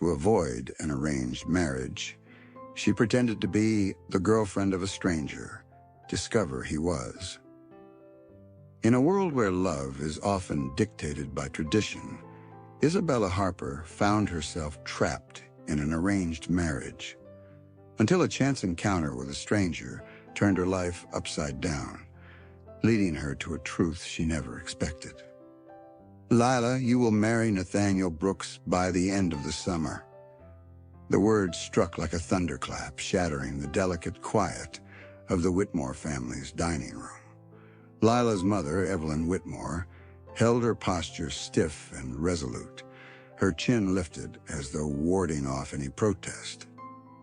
To avoid an arranged marriage, she pretended to be the girlfriend of a stranger. Discover he was. In a world where love is often dictated by tradition, Isabella Harper found herself trapped in an arranged marriage, until a chance encounter with a stranger turned her life upside down, leading her to a truth she never expected. Lila, you will marry Nathaniel Brooks by the end of the summer. The words struck like a thunderclap, shattering the delicate quiet of the Whitmore family's dining room. Lila's mother, Evelyn Whitmore, held her posture stiff and resolute, her chin lifted as though warding off any protest.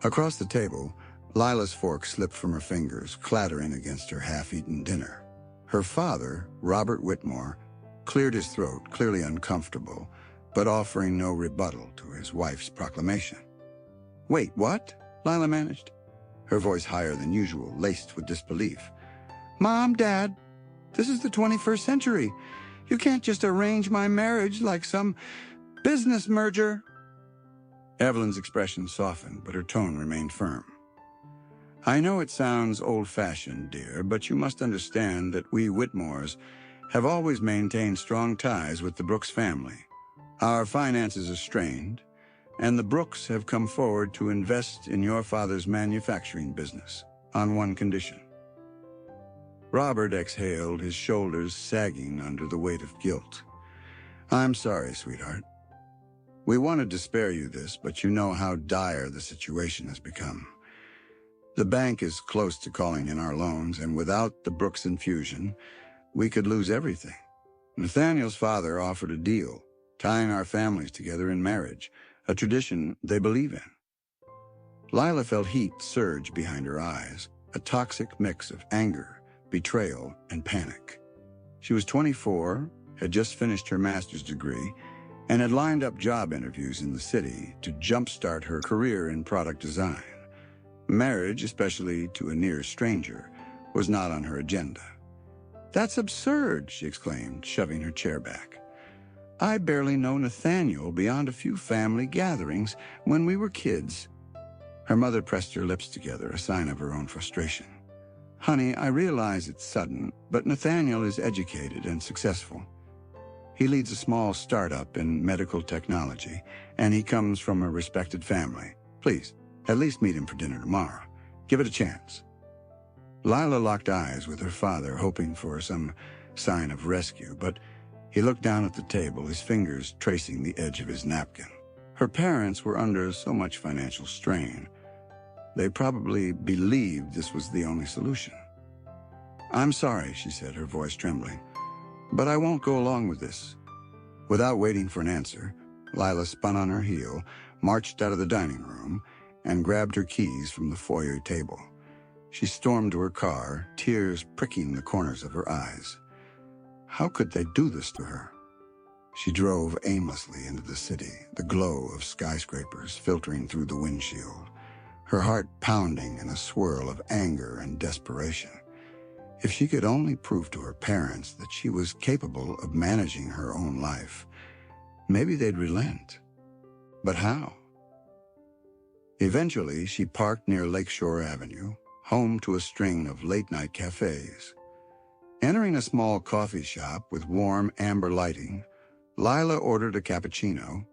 Across the table, Lila's fork slipped from her fingers, clattering against her half-eaten dinner. Her father, Robert Whitmore, cleared his throat, clearly uncomfortable, but offering no rebuttal to his wife's proclamation. "Wait, what?" Lila managed, her voice higher than usual, laced with disbelief. "Mom, Dad, this is the 21st century. You can't just arrange my marriage like some business merger." Evelyn's expression softened, but her tone remained firm. "I know it sounds old-fashioned, dear, but you must understand that we Whitmores have always maintained strong ties with the Brooks family. Our finances are strained, and the Brooks have come forward to invest in your father's manufacturing business, on one condition." Robert exhaled, his shoulders sagging under the weight of guilt. "I'm sorry, sweetheart. We wanted to spare you this, but you know how dire the situation has become. The bank is close to calling in our loans, and without the Brooks infusion, we could lose everything. Nathaniel's father offered a deal, tying our families together in marriage, a tradition they believe in." Lila felt heat surge behind her eyes, a toxic mix of anger, betrayal, and panic. She was 24, had just finished her master's degree, and had lined up job interviews in the city to jumpstart her career in product design. Marriage, especially to a near stranger, was not on her agenda. "That's absurd," she exclaimed, shoving her chair back. "I barely know Nathaniel beyond a few family gatherings when we were kids." Her mother pressed her lips together, a sign of her own frustration. "Honey, I realize it's sudden, but Nathaniel is educated and successful. He leads a small startup in medical technology, and he comes from a respected family. Please, at least meet him for dinner tomorrow. Give it a chance." Lila locked eyes with her father, hoping for some sign of rescue, but he looked down at the table, his fingers tracing the edge of his napkin. Her parents were under so much financial strain. They probably believed this was the only solution. "I'm sorry," she said, her voice trembling, "but I won't go along with this." Without waiting for an answer, Lila spun on her heel, marched out of the dining room, and grabbed her keys from the foyer table. She stormed to her car, tears pricking the corners of her eyes. How could they do this to her? She drove aimlessly into the city, the glow of skyscrapers filtering through the windshield, her heart pounding in a swirl of anger and desperation. If she could only prove to her parents that she was capable of managing her own life, maybe they'd relent. But how? Eventually, she parked near Lakeshore Avenue, home to a string of late-night cafes. Entering a small coffee shop with warm amber lighting, Lila ordered a cappuccino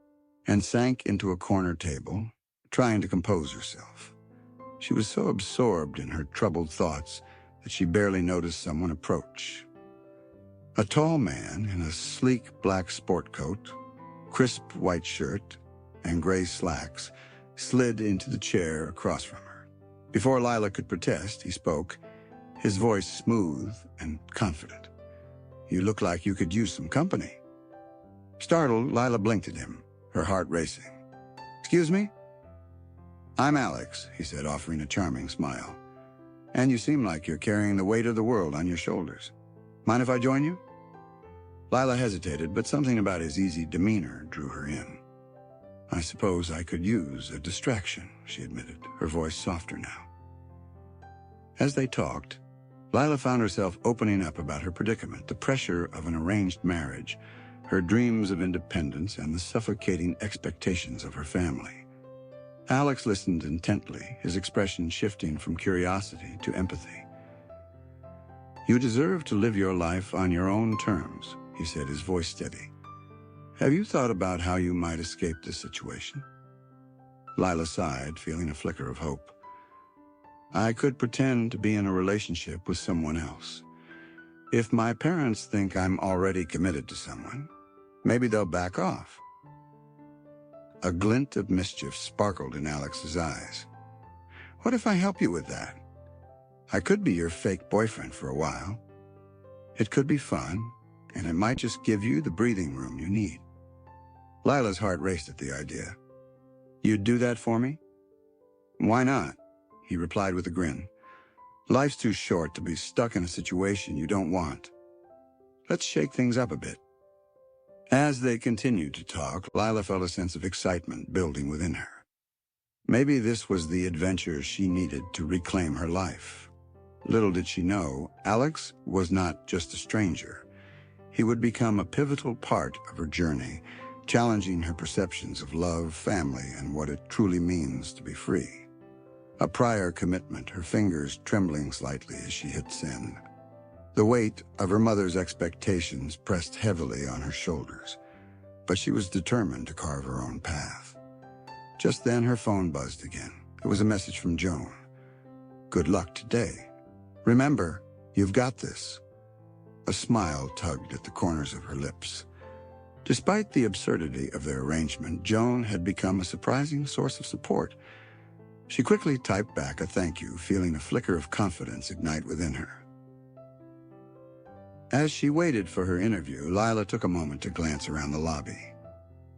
and sank into a corner table, trying to compose herself. She was so absorbed in her troubled thoughts that she barely noticed someone approach. A tall man in a sleek black sport coat, crisp white shirt, and gray slacks slid into the chair across from her. Before Lila could protest, he spoke, his voice smooth and confident. "You look like you could use some company." Startled, Lila blinked at him, her heart racing. "Excuse me?" "I'm Alex," he said, offering a charming smile. "And you seem like you're carrying the weight of the world on your shoulders. Mind if I join you?" Lila hesitated, but something about his easy demeanor drew her in. "I suppose I could use a distraction," she admitted, her voice softer now. As they talked, Lila found herself opening up about her predicament, the pressure of an arranged marriage, her dreams of independence and the suffocating expectations of her family. Alex listened intently, his expression shifting from curiosity to empathy. "You deserve to live your life on your own terms," he said, his voice steady. "Have you thought about how you might escape this situation?" Lila sighed, feeling a flicker of hope. "I could pretend to be in a relationship with someone else. If my parents think I'm already committed to someone, maybe they'll back off." A glint of mischief sparkled in Alex's eyes. "What if I help you with that? I could be your fake boyfriend for a while. It could be fun, and it might just give you the breathing room you need." Lila's heart raced at the idea. "You'd do that for me?" "Why not?" he replied with a grin. "Life's too short to be stuck in a situation you don't want. Let's shake things up a bit." As they continued to talk, Lila felt a sense of excitement building within her. Maybe this was the adventure she needed to reclaim her life. Little did she know, Alex was not just a stranger. He would become a pivotal part of her journey, challenging her perceptions of love, family, and what it truly means to be free. A prior commitment, her fingers trembling slightly as she hit send. The weight of her mother's expectations pressed heavily on her shoulders, but she was determined to carve her own path. Just then her phone buzzed again. It was a message from Joan. "Good luck today. Remember, you've got this." A smile tugged at the corners of her lips. Despite the absurdity of their arrangement, Joan had become a surprising source of support. She quickly typed back a thank you, feeling a flicker of confidence ignite within her. As she waited for her interview, Lila took a moment to glance around the lobby.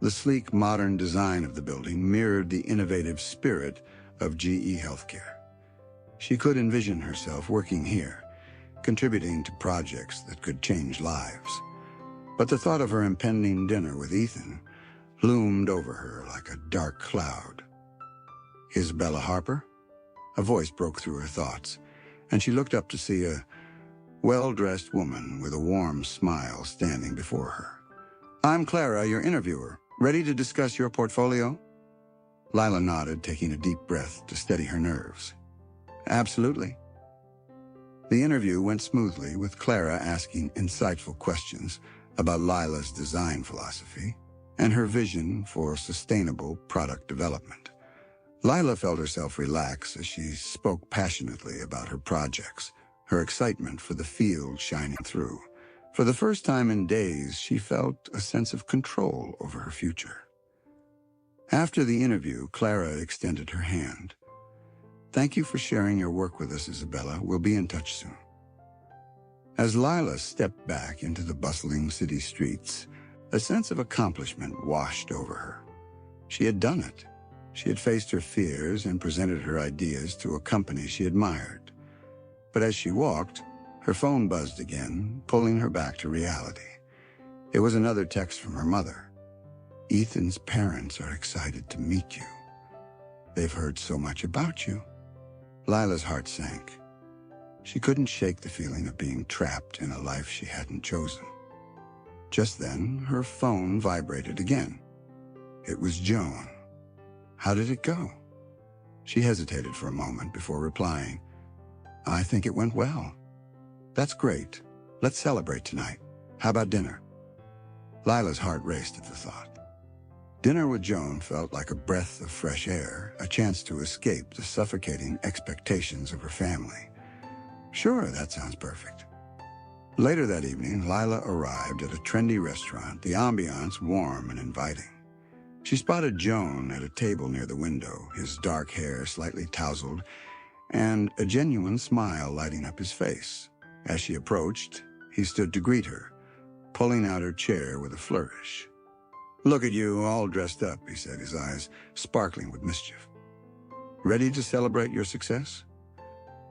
The sleek, modern design of the building mirrored the innovative spirit of GE Healthcare. She could envision herself working here, contributing to projects that could change lives. But the thought of her impending dinner with Ethan loomed over her like a dark cloud. Isabella Harper? A voice broke through her thoughts, and she looked up to see a well-dressed woman with a warm smile standing before her. "I'm Clara, your interviewer. Ready to discuss your portfolio?" Lila nodded, taking a deep breath to steady her nerves. "Absolutely." The interview went smoothly, with Clara asking insightful questions about Lila's design philosophy and her vision for sustainable product development. Lila felt herself relax as she spoke passionately about her projects, her excitement for the field shining through. For the first time in days, she felt a sense of control over her future. After the interview, Clara extended her hand. "Thank you for sharing your work with us, Isabella. We'll be in touch soon." As Lila stepped back into the bustling city streets, a sense of accomplishment washed over her. She had done it. She had faced her fears and presented her ideas to a company she admired. But as she walked, her phone buzzed again, pulling her back to reality. It was another text from her mother. "Ethan's parents are excited to meet you. They've heard so much about you." Lila's heart sank. She couldn't shake the feeling of being trapped in a life she hadn't chosen. Just then, her phone vibrated again. It was Joan. How did it go? She hesitated for a moment before replying, "I think it went well." "That's great. Let's celebrate tonight. How about dinner?" Lila's heart raced at the thought. Dinner with Joan felt like a breath of fresh air, a chance to escape the suffocating expectations of her family. "Sure, that sounds perfect." Later that evening, Lila arrived at a trendy restaurant, the ambiance warm and inviting. She spotted Joan at a table near the window, his dark hair slightly tousled, and a genuine smile lighting up his face. As she approached, he stood to greet her, pulling out her chair with a flourish. "Look at you, all dressed up," he said, his eyes sparkling with mischief. "Ready to celebrate your success?"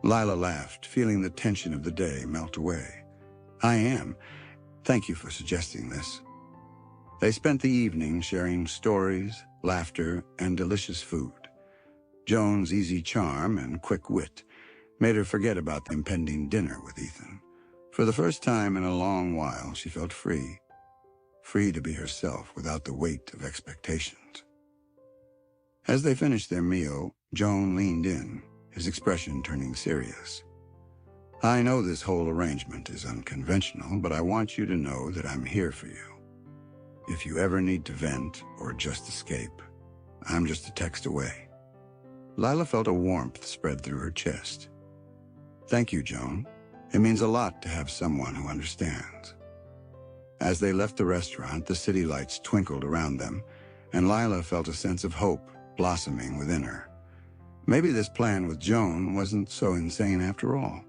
Lila laughed, feeling the tension of the day melt away. "I am. Thank you for suggesting this." They spent the evening sharing stories, laughter, and delicious food. Joan's easy charm and quick wit made her forget about the impending dinner with Ethan. For the first time in a long while, she felt free. free to be herself without the weight of expectations. As they finished their meal, Joan leaned in, his expression turning serious. "I know this whole arrangement is unconventional, but I want you to know that I'm here for you. If you ever need to vent or just escape, I'm just a text away." Lila felt a warmth spread through her chest. "Thank you, Joan. It means a lot to have someone who understands." As they left the restaurant, the city lights twinkled around them, and Lila felt a sense of hope blossoming within her. Maybe this plan with Joan wasn't so insane after all.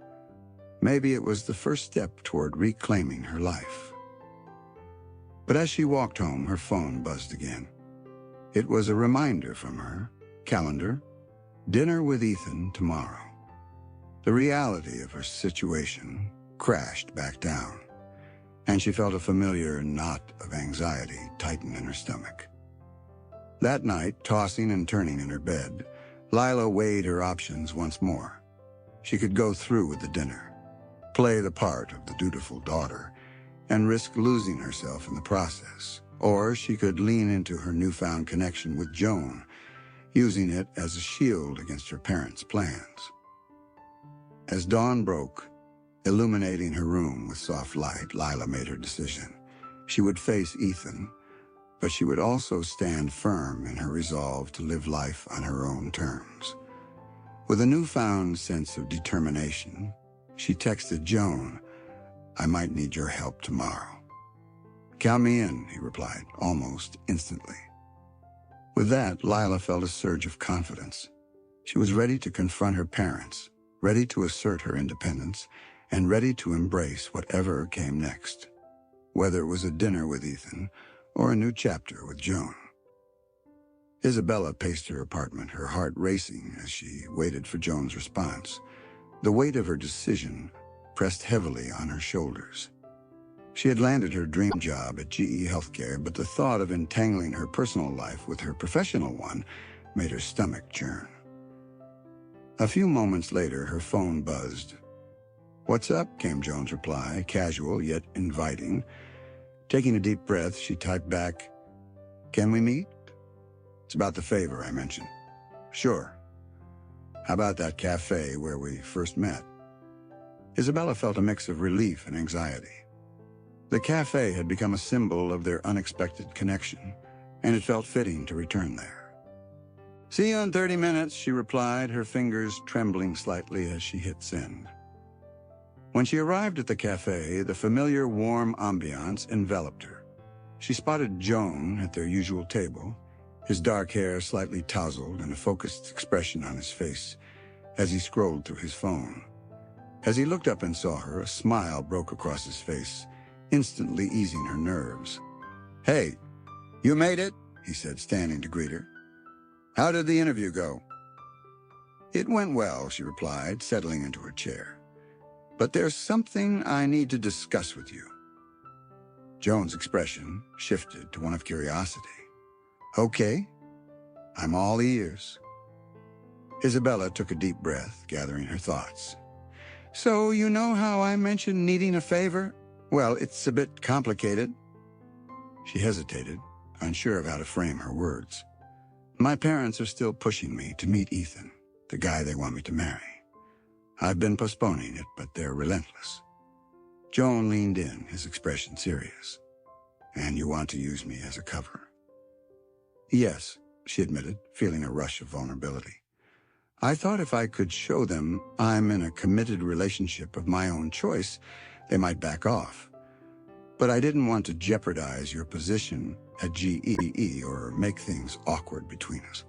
Maybe it was the first step toward reclaiming her life. But as she walked home, her phone buzzed again. It was a reminder from her calendar: dinner with Ethan tomorrow. The reality of her situation crashed back down, and she felt a familiar knot of anxiety tighten in her stomach. That night, tossing and turning in her bed, Lila weighed her options once more. She could go through with the dinner, play the part of the dutiful daughter, and risk losing herself in the process. Or she could lean into her newfound connection with Joan, using it as a shield against her parents' plans. As dawn broke, illuminating her room with soft light, Lila made her decision. She would face Ethan, but she would also stand firm in her resolve to live life on her own terms. With a newfound sense of determination, she texted Joan, "I might need your help tomorrow." "Count me in," he replied, almost instantly. With that, Lila felt a surge of confidence. She was ready to confront her parents, ready to assert her independence, and ready to embrace whatever came next, whether it was a dinner with Ethan or a new chapter with Joan. Isabella paced her apartment, her heart racing as she waited for Joan's response. The weight of her decision pressed heavily on her shoulders. She had landed her dream job at GE Healthcare, but the thought of entangling her personal life with her professional one made her stomach churn. A few moments later, her phone buzzed. "What's up?" came Joan's reply, casual yet inviting. Taking a deep breath, she typed back, "Can we meet?" "It's about the favor I mentioned." "Sure. How about that cafe where we first met?" Isabella felt a mix of relief and anxiety. The cafe had become a symbol of their unexpected connection, and it felt fitting to return there. "See you in 30 minutes, she replied, her fingers trembling slightly as she hit send. When she arrived at the cafe, the familiar warm ambiance enveloped her. She spotted Joan at their usual table, his dark hair slightly tousled and a focused expression on his face as he scrolled through his phone. As he looked up and saw her, a smile broke across his face, instantly easing her nerves. "Hey, you made it," he said, standing to greet her. "How did the interview go?" "It went well," she replied, settling into her chair. "But there's something I need to discuss with you." Joan's expression shifted to one of curiosity. "Okay, I'm all ears." Isabella took a deep breath, gathering her thoughts. "So you know how I mentioned needing a favor? Well, it's a bit complicated." She hesitated, unsure of how to frame her words. "My parents are still pushing me to meet Ethan, the guy they want me to marry. I've been postponing it, but they're relentless." Joan leaned in, his expression serious. "And you want to use me as a cover?" "Yes," she admitted, feeling a rush of vulnerability. "I thought if I could show them I'm in a committed relationship of my own choice, they might back off. But I didn't want to jeopardize your position at GE or make things awkward between us."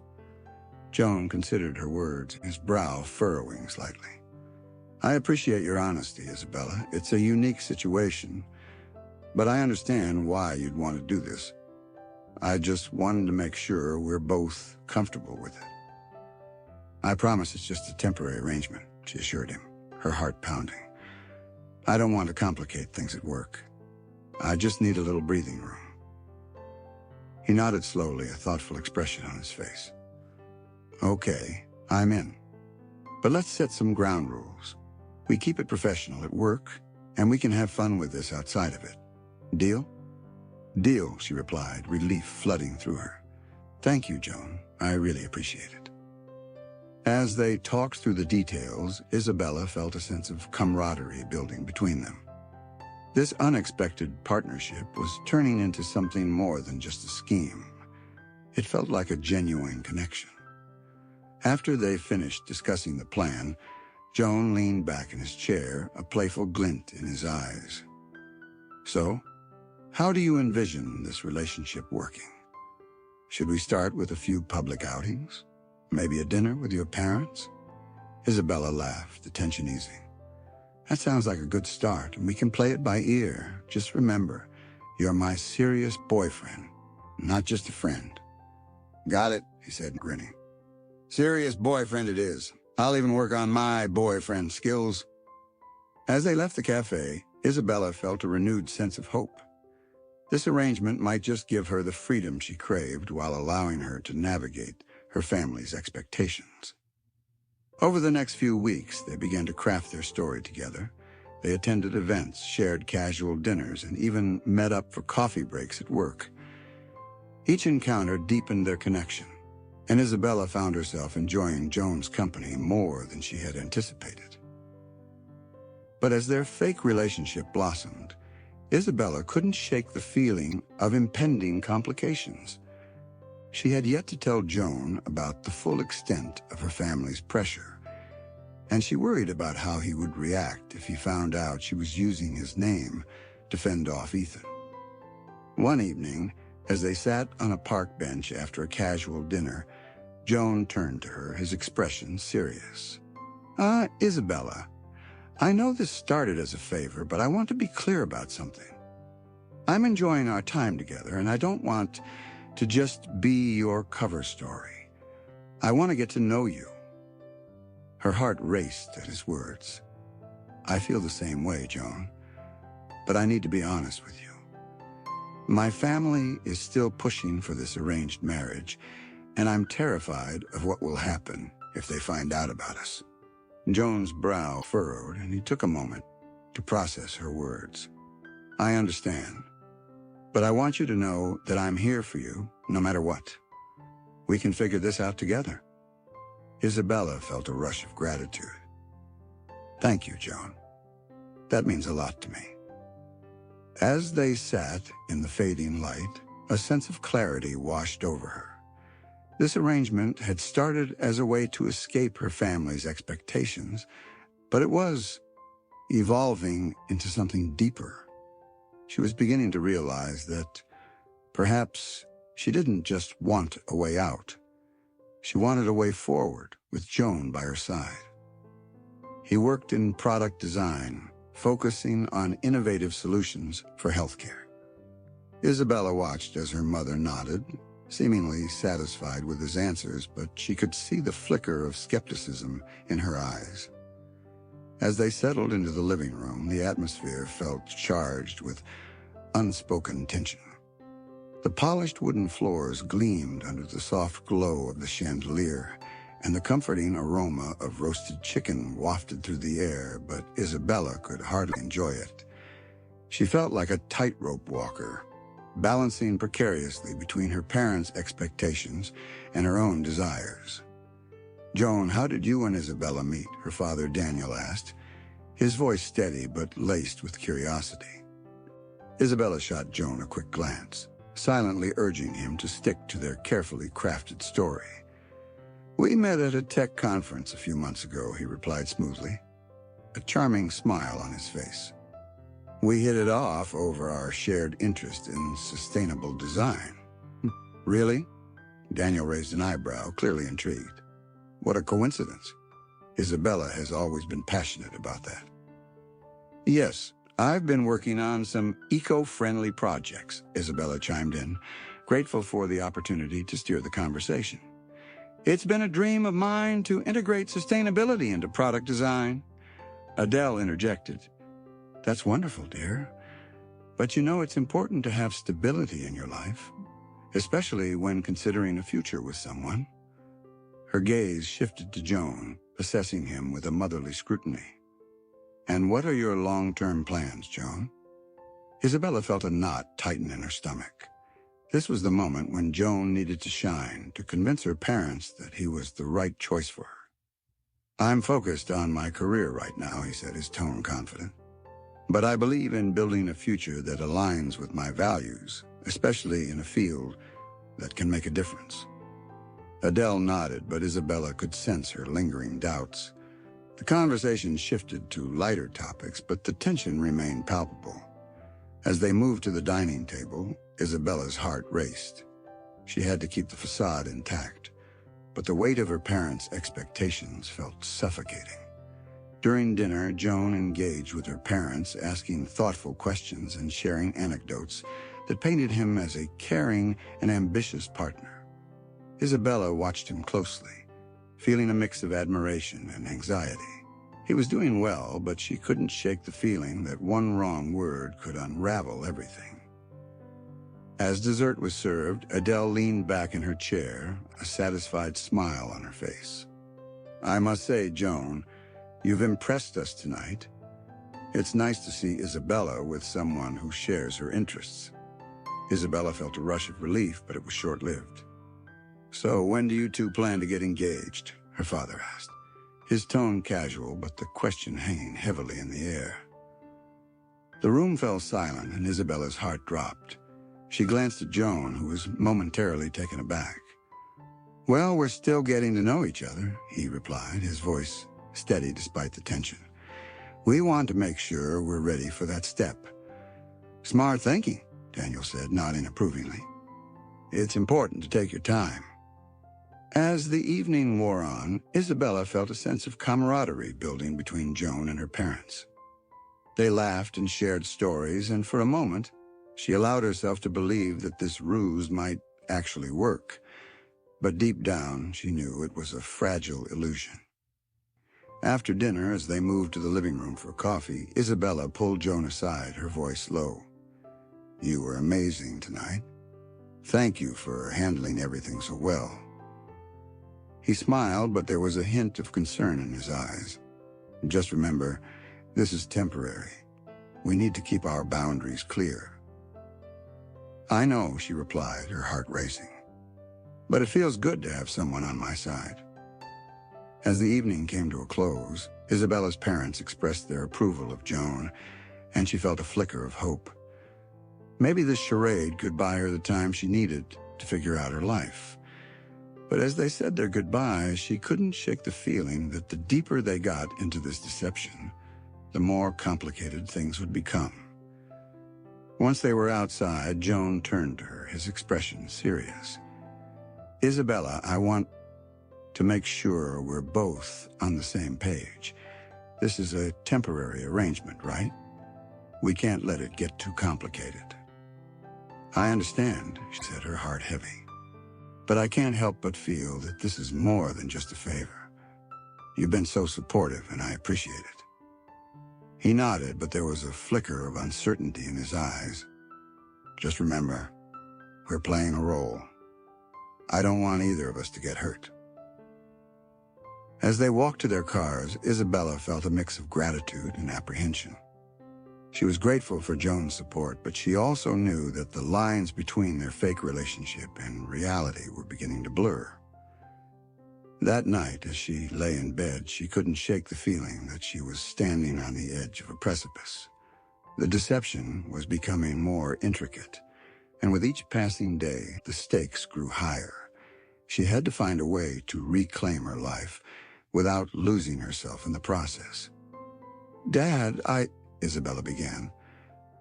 Joan considered her words, his brow furrowing slightly. "I appreciate your honesty, Isabella. It's a unique situation, but I understand why you'd want to do this. I just wanted to make sure we're both comfortable with it." "I promise it's just a temporary arrangement," she assured him, her heart pounding. "I don't want to complicate things at work. I just need a little breathing room." He nodded slowly, a thoughtful expression on his face. "Okay, I'm in. But let's set some ground rules. We keep it professional at work, and we can have fun with this outside of it. Deal?" "Deal," she replied, relief flooding through her. "Thank you, Joan. I really appreciate it." As they talked through the details, Isabella felt a sense of camaraderie building between them. This unexpected partnership was turning into something more than just a scheme. It felt like a genuine connection. After they finished discussing the plan, Joan leaned back in his chair, a playful glint in his eyes. "So, how do you envision this relationship working? Should we start with a few public outings? Maybe a dinner with your parents?" Isabella laughed, the tension easing. "That sounds like a good start, and we can play it by ear. Just remember, you're my serious boyfriend, not just a friend." "Got it," he said, grinning. "Serious boyfriend it is. I'll even work on my boyfriend skills." As they left the cafe, Isabella felt a renewed sense of hope. This arrangement might just give her the freedom she craved while allowing her to navigate her family's expectations. Over the next few weeks, they began to craft their story together. They attended events, shared casual dinners, and even met up for coffee breaks at work. Each encounter deepened their connection, and Isabella found herself enjoying Joan's company more than she had anticipated. But as their fake relationship blossomed, Isabella couldn't shake the feeling of impending complications. She had yet to tell Joan about the full extent of her family's pressure, and she worried about how he would react if he found out she was using his name to fend off Ethan. One evening, as they sat on a park bench after a casual dinner, Joan turned to her, his expression serious. Isabella, I know this started as a favor, but I want to be clear about something. I'm enjoying our time together, and I don't want to just be your cover story. I want to get to know you." Her heart raced at his words. "I feel the same way, Joan, but I need to be honest with you. My family is still pushing for this arranged marriage, and I'm terrified of what will happen if they find out about us." Joan's brow furrowed, and he took a moment to process her words. "I understand, but I want you to know that I'm here for you no matter what. We can figure this out together." Isabella felt a rush of gratitude. "Thank you, Joan. That means a lot to me." As they sat in the fading light, a sense of clarity washed over her. This arrangement had started as a way to escape her family's expectations, but it was evolving into something deeper. She was beginning to realize that perhaps she didn't just want a way out. She wanted a way forward with Joan by her side. He worked in product design, focusing on innovative solutions for healthcare. Isabella watched as her mother nodded, seemingly satisfied with his answers, but she could see the flicker of skepticism in her eyes. As they settled into the living room, the atmosphere felt charged with unspoken tension. The polished wooden floors gleamed under the soft glow of the chandelier, and the comforting aroma of roasted chicken wafted through the air, but Isabella could hardly enjoy it. She felt like a tightrope walker, balancing precariously between her parents' expectations and her own desires. "Joan, how did you and Isabella meet?" her father Daniel asked, his voice steady but laced with curiosity. Isabella shot Joan a quick glance, silently urging him to stick to their carefully crafted story. "We met at a tech conference a few months ago," he replied smoothly, a charming smile on his face. "We hit it off over our shared interest in sustainable design." "Really?" Daniel raised an eyebrow, clearly intrigued. "What a coincidence. Isabella has always been passionate about that." "Yes, I've been working on some eco-friendly projects," Isabella chimed in, grateful for the opportunity to steer the conversation. "It's been a dream of mine to integrate sustainability into product design." Adele interjected. "That's wonderful, dear. But you know it's important to have stability in your life, especially when considering a future with someone." Her gaze shifted to Joan, assessing him with a motherly scrutiny. "And what are your long-term plans, Joan?" Isabella felt a knot tighten in her stomach. This was the moment when Joan needed to shine to convince her parents that he was the right choice for her. "I'm focused on my career right now," he said, his tone confident. "But I believe in building a future that aligns with my values, especially in a field that can make a difference." Adele nodded, but Isabella could sense her lingering doubts. The conversation shifted to lighter topics, but the tension remained palpable. As they moved to the dining table, Isabella's heart raced. She had to keep the facade intact, but the weight of her parents' expectations felt suffocating. During dinner, Joan engaged with her parents, asking thoughtful questions and sharing anecdotes that painted him as a caring and ambitious partner. Isabella watched him closely, feeling a mix of admiration and anxiety. He was doing well, but she couldn't shake the feeling that one wrong word could unravel everything. As dessert was served, Adele leaned back in her chair, a satisfied smile on her face. "I must say, Joan, you've impressed us tonight. It's nice to see Isabella with someone who shares her interests." Isabella felt a rush of relief, but it was short-lived. "So when do you two plan to get engaged?" her father asked, his tone casual, but the question hanging heavily in the air. The room fell silent, and Isabella's heart dropped. She glanced at Joan, who was momentarily taken aback. "Well, we're still getting to know each other," he replied, his voice steady despite the tension. "We want to make sure we're ready for that step." "Smart thinking," Daniel said, nodding approvingly. "It's important to take your time." As the evening wore on, Isabella felt a sense of camaraderie building between Joan and her parents. They laughed and shared stories, and for a moment, she allowed herself to believe that this ruse might actually work. But deep down, she knew it was a fragile illusion. After dinner, as they moved to the living room for coffee, Isabella pulled Joan aside, her voice low. "You were amazing tonight. Thank you for handling everything so well." He smiled, but there was a hint of concern in his eyes. "Just remember, this is temporary. We need to keep our boundaries clear." "I know," she replied, her heart racing. "But it feels good to have someone on my side." As the evening came to a close, Isabella's parents expressed their approval of Joan, and she felt a flicker of hope. Maybe this charade could buy her the time she needed to figure out her life. But as they said their goodbyes, she couldn't shake the feeling that the deeper they got into this deception, the more complicated things would become. Once they were outside, Joan turned to her, his expression serious. "Isabella, I want to make sure we're both on the same page. This is a temporary arrangement, right? We can't let it get too complicated." "I understand," she said, her heart heavy. "But I can't help but feel that this is more than just a favor. You've been so supportive, and I appreciate it." He nodded, but there was a flicker of uncertainty in his eyes. "Just remember, we're playing a role. I don't want either of us to get hurt." As they walked to their cars, Isabella felt a mix of gratitude and apprehension. She was grateful for Joan's support, but she also knew that the lines between their fake relationship and reality were beginning to blur. That night, as she lay in bed, she couldn't shake the feeling that she was standing on the edge of a precipice. The deception was becoming more intricate, and with each passing day, the stakes grew higher. She had to find a way to reclaim her life without losing herself in the process. "Dad, Isabella began,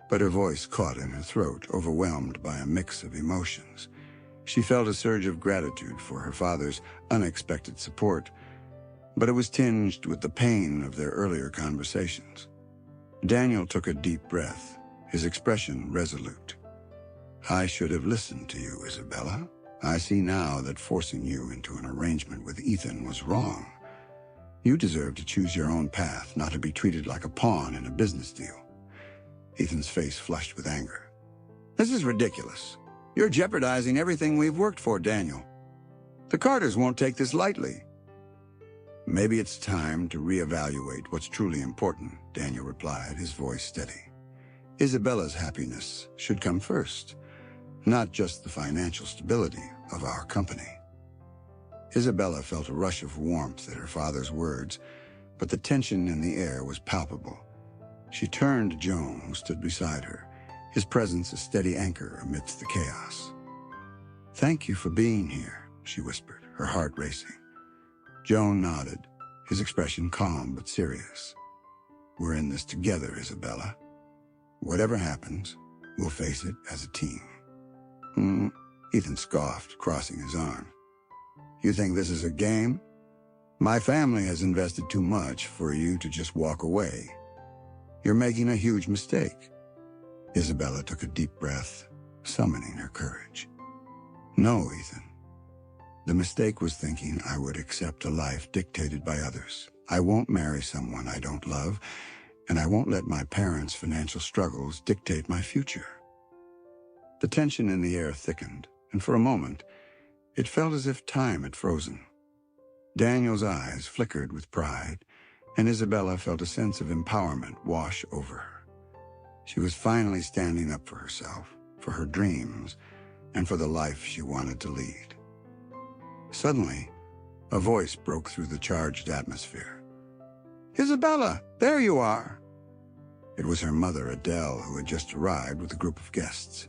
but her voice caught in her throat, overwhelmed by a mix of emotions. She felt a surge of gratitude for her father's unexpected support, but it was tinged with the pain of their earlier conversations. Daniel took a deep breath, his expression resolute. "I should have listened to you, Isabella. I see now that forcing you into an arrangement with Ethan was wrong. You deserve to choose your own path, not to be treated like a pawn in a business deal." Ethan's face flushed with anger. "This is ridiculous. You're jeopardizing everything we've worked for, Daniel. The Carters won't take this lightly." "Maybe it's time to reevaluate what's truly important," Daniel replied, his voice steady. Isabella's happiness should come first, not just the financial stability of our company. Isabella felt a rush of warmth at her father's words, but the tension in the air was palpable. She turned to Joan, who stood beside her, his presence a steady anchor amidst the chaos. "Thank you for being here," she whispered, her heart racing. Joan nodded, his expression calm but serious. "We're in this together, Isabella. Whatever happens, we'll face it as a team." Ethan scoffed, crossing his arms. "You think this is a game? My family has invested too much for you to just walk away. You're making a huge mistake." Isabella took a deep breath, summoning her courage. "No, Ethan. The mistake was thinking I would accept a life dictated by others. I won't marry someone I don't love, and I won't let my parents' financial struggles dictate my future." The tension in the air thickened, and for a moment, it felt as if time had frozen. Daniel's eyes flickered with pride, and Isabella felt a sense of empowerment wash over her. She was finally standing up for herself, for her dreams, and for the life she wanted to lead. Suddenly, a voice broke through the charged atmosphere. "Isabella, there you are!" It was her mother, Adele, who had just arrived with a group of guests.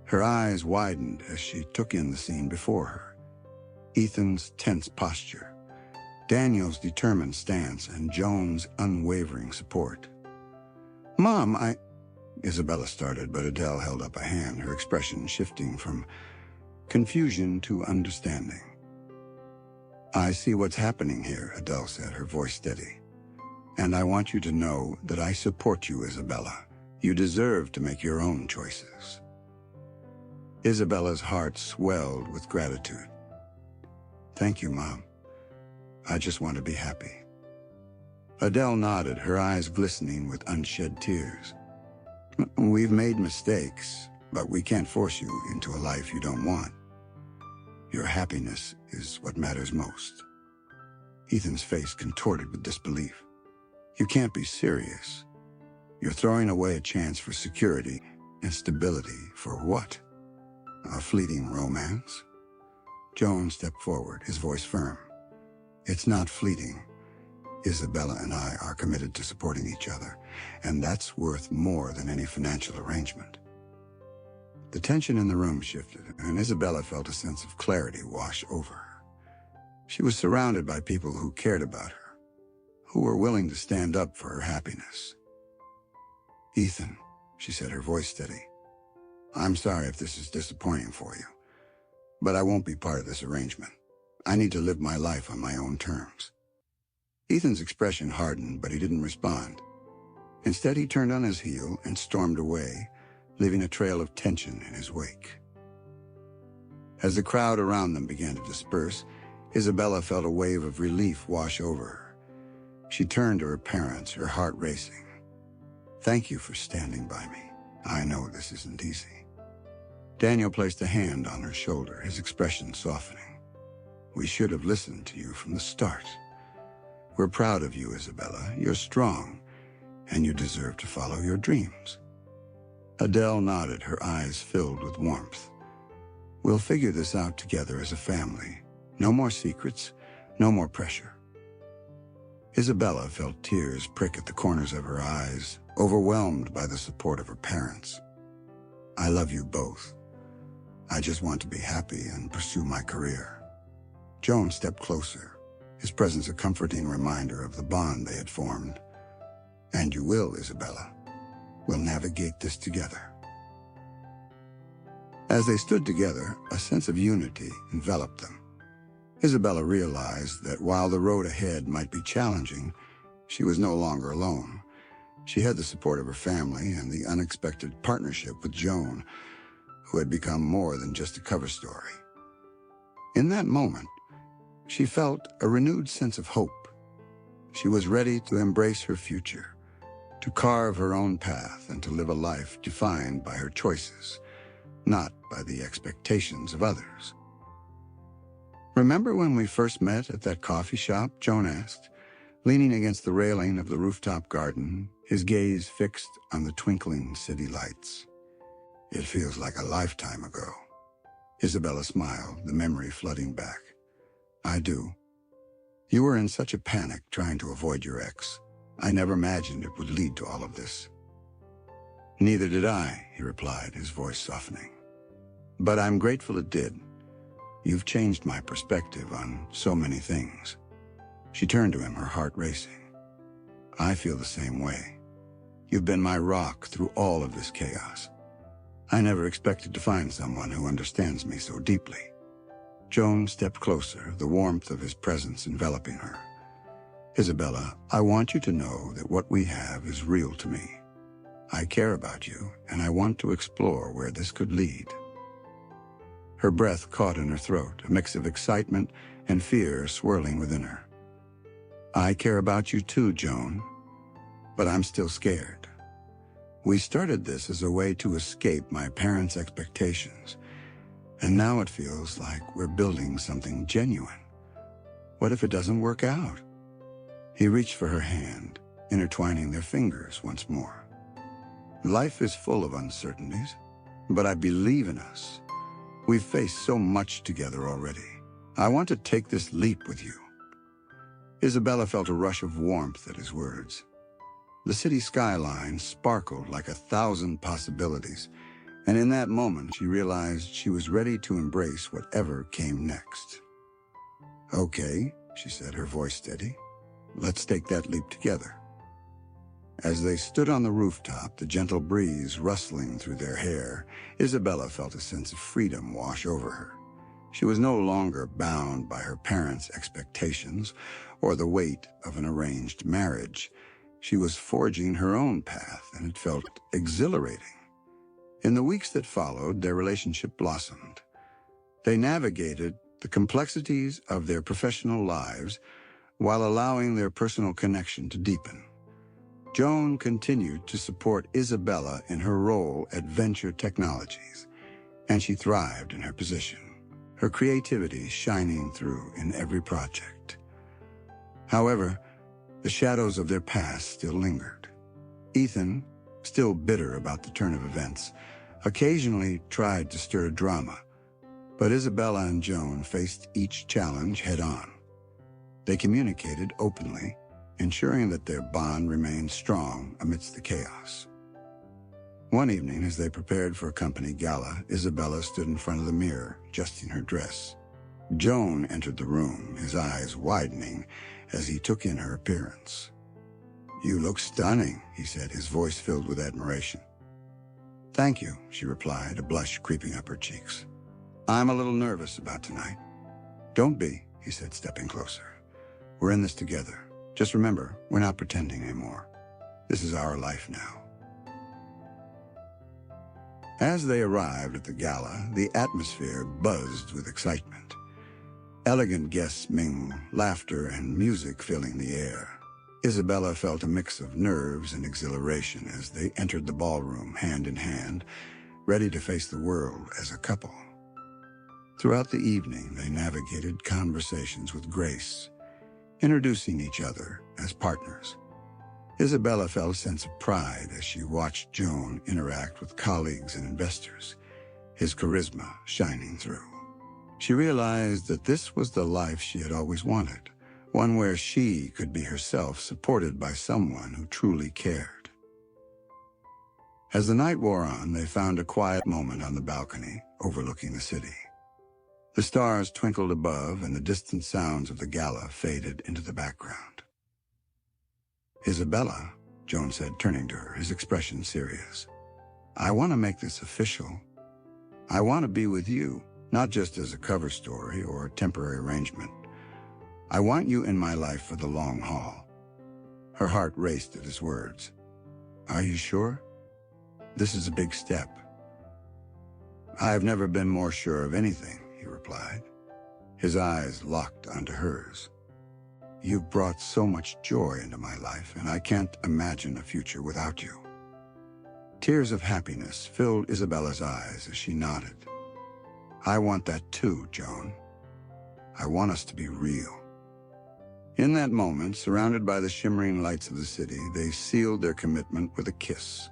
Her eyes widened as she took in the scene before her. Ethan's tense posture, Daniel's determined stance, and Joan's unwavering support. "Mom, Isabella started, but Adele held up a hand, her expression shifting from confusion to understanding. "I see what's happening here," Adele said, her voice steady. "And I want you to know that I support you, Isabella. You deserve to make your own choices." Isabella's heart swelled with gratitude. "Thank you, Mom. I just want to be happy." Adele nodded, her eyes glistening with unshed tears. "We've made mistakes, but we can't force you into a life you don't want. Your happiness is what matters most." Ethan's face contorted with disbelief. "You can't be serious. You're throwing away a chance for security and stability for what? A fleeting romance?" Joan stepped forward, his voice firm. "It's not fleeting. Isabella and I are committed to supporting each other, and that's worth more than any financial arrangement." The tension in the room shifted, and Isabella felt a sense of clarity wash over her. She was surrounded by people who cared about her, who were willing to stand up for her happiness. "Ethan," she said, her voice steady, "I'm sorry if this is disappointing for you, but I won't be part of this arrangement. I need to live my life on my own terms." Ethan's expression hardened, but he didn't respond. Instead, he turned on his heel and stormed away, leaving a trail of tension in his wake. As the crowd around them began to disperse, Isabella felt a wave of relief wash over her. She turned to her parents, her heart racing. "Thank you for standing by me. I know this isn't easy." Daniel placed a hand on her shoulder, his expression softening. "We should have listened to you from the start. We're proud of you, Isabella. You're strong, and you deserve to follow your dreams." Adele nodded, her eyes filled with warmth. "We'll figure this out together as a family. No more secrets, no more pressure." Isabella felt tears prick at the corners of her eyes, overwhelmed by the support of her parents. "I love you both. I just want to be happy and pursue my career." Joan stepped closer, his presence a comforting reminder of the bond they had formed. "And you will, Isabella. We'll navigate this together." As they stood together, a sense of unity enveloped them. Isabella realized that while the road ahead might be challenging, she was no longer alone. She had the support of her family and the unexpected partnership with Joan, who had become more than just a cover story. In that moment, she felt a renewed sense of hope. She was ready to embrace her future, to carve her own path and to live a life defined by her choices, not by the expectations of others. "Remember when we first met at that coffee shop?" Joan asked, leaning against the railing of the rooftop garden, his gaze fixed on the twinkling city lights. "It feels like a lifetime ago." Isabella smiled, the memory flooding back. "I do. You were in such a panic trying to avoid your ex. I never imagined it would lead to all of this." "Neither did I," he replied, his voice softening. "But I'm grateful it did. You've changed my perspective on so many things." She turned to him, her heart racing. "I feel the same way. You've been my rock through all of this chaos. I never expected to find someone who understands me so deeply." Joan stepped closer, the warmth of his presence enveloping her. "Isabella, I want you to know that what we have is real to me. I care about you, and I want to explore where this could lead." Her breath caught in her throat, a mix of excitement and fear swirling within her. "I care about you too, Joan, but I'm still scared. We started this as a way to escape my parents' expectations, and now it feels like we're building something genuine. What if it doesn't work out?" He reached for her hand, intertwining their fingers once more. "Life is full of uncertainties, but I believe in us. We've faced so much together already. I want to take this leap with you." Isabella felt a rush of warmth at his words. The city skyline sparkled like 1,000 possibilities, and in that moment she realized she was ready to embrace whatever came next. "Okay," she said, her voice steady. "Let's take that leap together." As they stood on the rooftop, the gentle breeze rustling through their hair, Isabella felt a sense of freedom wash over her. She was no longer bound by her parents' expectations or the weight of an arranged marriage. She was forging her own path, and it felt exhilarating. In the weeks that followed, their relationship blossomed. They navigated the complexities of their professional lives while allowing their personal connection to deepen. Joan continued to support Isabella in her role at Venture Technologies, and she thrived in her position, her creativity shining through in every project. However, the shadows of their past still lingered. Ethan, still bitter about the turn of events, occasionally tried to stir drama, but Isabella and Joan faced each challenge head-on. They communicated openly, ensuring that their bond remained strong amidst the chaos. One evening, as they prepared for a company gala, Isabella stood in front of the mirror, adjusting her dress. Joan entered the room, his eyes widening as he took in her appearance. "You look stunning," he said, his voice filled with admiration. "Thank you," she replied, a blush creeping up her cheeks. "I'm a little nervous about tonight." "Don't be," he said, stepping closer. "We're in this together. Just remember, we're not pretending anymore. This is our life now." As they arrived at the gala, the atmosphere buzzed with excitement. Elegant guests mingled, laughter and music filling the air. Isabella felt a mix of nerves and exhilaration as they entered the ballroom hand in hand, ready to face the world as a couple. Throughout the evening, they navigated conversations with grace, introducing each other as partners. Isabella felt a sense of pride as she watched Joan interact with colleagues and investors, his charisma shining through. She realized that this was the life she had always wanted, one where she could be herself, supported by someone who truly cared. As the night wore on, they found a quiet moment on the balcony overlooking the city. The stars twinkled above, and the distant sounds of the gala faded into the background. "Isabella," Joan said, turning to her, his expression serious, "I want to make this official. I want to be with you, not just as a cover story or a temporary arrangement. I want you in my life for the long haul." Her heart raced at his words. "Are you sure? This is a big step." "I've never been more sure of anything," he replied. His eyes locked onto hers. "You've brought so much joy into my life, and I can't imagine a future without you." Tears of happiness filled Isabella's eyes as she nodded. "I want that too, Joan. I want us to be real." In that moment, surrounded by the shimmering lights of the city, they sealed their commitment with a kiss,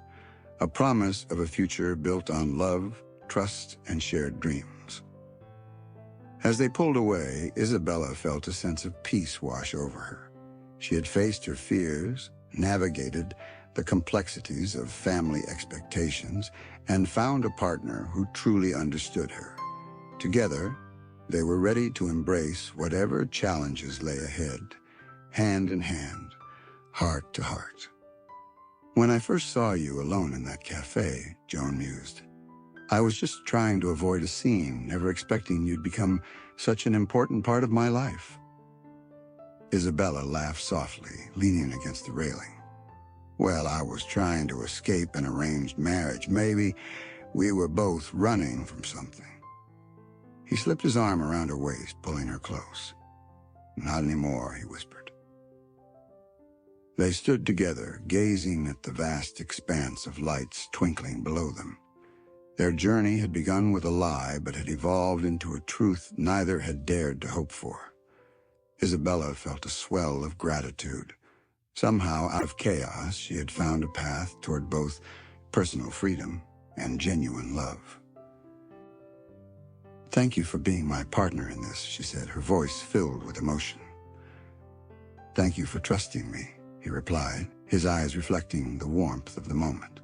a promise of a future built on love, trust, and shared dreams. As they pulled away, Isabella felt a sense of peace wash over her. She had faced her fears, navigated the complexities of family expectations, and found a partner who truly understood her. Together, they were ready to embrace whatever challenges lay ahead, hand in hand, heart to heart. When I first saw you alone in that cafe, Joan mused, I was just trying to avoid a scene, never expecting you'd become such an important part of my life. Isabella laughed softly, leaning against the railing. Well, I was trying to escape an arranged marriage. Maybe we were both running from something. He slipped his arm around her waist, pulling her close. Not anymore, he whispered. They stood together, gazing at the vast expanse of lights twinkling below them. Their journey had begun with a lie, but had evolved into a truth neither had dared to hope for. Isabella felt a swell of gratitude. Somehow, out of chaos, she had found a path toward both personal freedom and genuine love. Thank you for being my partner in this, she said, her voice filled with emotion. Thank you for trusting me, he replied, his eyes reflecting the warmth of the moment.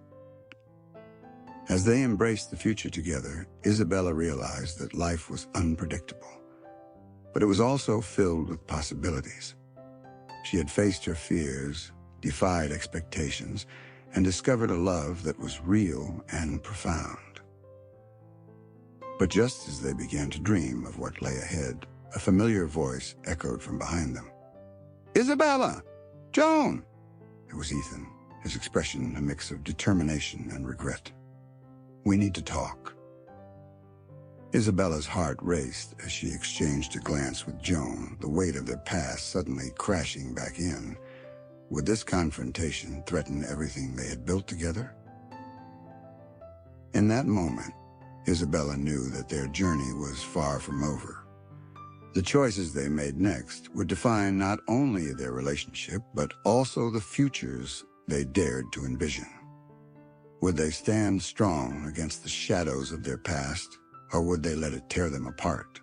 As they embraced the future together, Isabella realized that life was unpredictable, but it was also filled with possibilities. She had faced her fears, defied expectations, and discovered a love that was real and profound. But just as they began to dream of what lay ahead, a familiar voice echoed from behind them. Isabella! Joan! It was Ethan, his expression a mix of determination and regret. We need to talk. Isabella's heart raced as she exchanged a glance with Joan, the weight of their past suddenly crashing back in. Would this confrontation threaten everything they had built together? In that moment, Isabella knew that their journey was far from over. The choices they made next would define not only their relationship, but also the futures they dared to envision. Would they stand strong against the shadows of their past, or would they let it tear them apart?